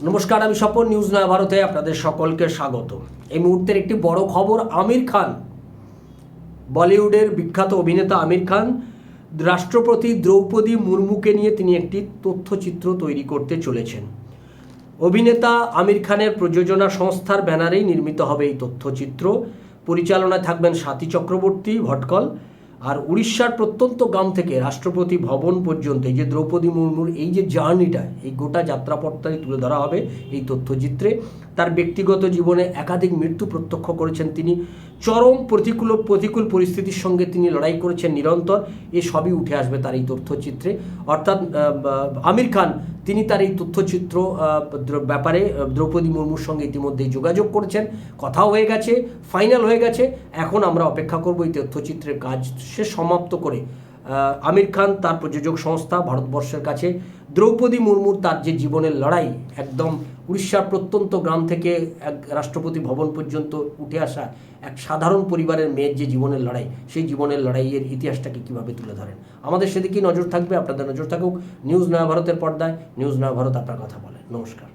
নমস্কার, আমি স্বপন। নিউজ নয়া ভারতে আপনাদের সকলকে স্বাগত। এই মুহূর্তের একটি বড় খবর। আমির খান, বলিউডের বিখ্যাত অভিনেতা আমির খান রাষ্ট্রপতি দ্রৌপদী মুর্মুকে নিয়ে তিনি একটি তথ্যচিত্র তৈরি করতে চলেছেন। অভিনেতা আমির খানের প্রযোজনা সংস্থার ব্যানারেই নির্মিত হবে এই তথ্যচিত্র। পরিচালনায় থাকবেন স্বাতী চক্রবর্তী ভটকল। আর উড়িষ্যার প্রত্যন্ত গ্রাম থেকে রাষ্ট্রপতি ভবন পর্যন্ত এই যে দ্রৌপদী মুর্মুর এই যে জার্নিটা, এই গোটা যাত্রাপথটাই তুলে ধরা হবে এই তথ্যচিত্রে। তার ব্যক্তিগত জীবনে একাধিক মৃত্যু প্রত্যক্ষ করেছেন তিনি, চরম প্রতিকূল পরিস্থিতির সঙ্গে তিনি লড়াই করেছেন নিরন্তর। এ সবই উঠে আসবে তার এই তথ্যচিত্রে। অর্থাৎ আমির খান তিনি তার এই তথ্যচিত্র ব্যাপারে দ্রৌপদী মুর্মুর সঙ্গে ইতিমধ্যেই যোগাযোগ করেছেন, কথাও হয়ে গেছে, ফাইনাল হয়ে গেছে। এখন আমরা অপেক্ষা করব এই তথ্যচিত্রের কাজ সে সমাপ্ত করে আমির খান তার প্রযোজক সংস্থা ভারতবর্ষের কাছে দ্রৌপদী মুর্মুর তার যে জীবনের লড়াই, একদম উড়িষ্যার প্রত্যন্ত গ্রাম থেকে এক রাষ্ট্রপতি ভবন পর্যন্ত উঠে আসা এক সাধারণ পরিবারের মেয়ের যে জীবনের লড়াই, সেই জীবনের লড়াইয়ের ইতিহাসটাকে কীভাবে তুলে ধরেন, আমাদের সেদিকেই নজর থাকবে। আপনাদের নজর থাকুক নিউজ নয়া ভারতের পর্দায়। নিউজ নয়া ভারত আপনার কথা বলে। নমস্কার।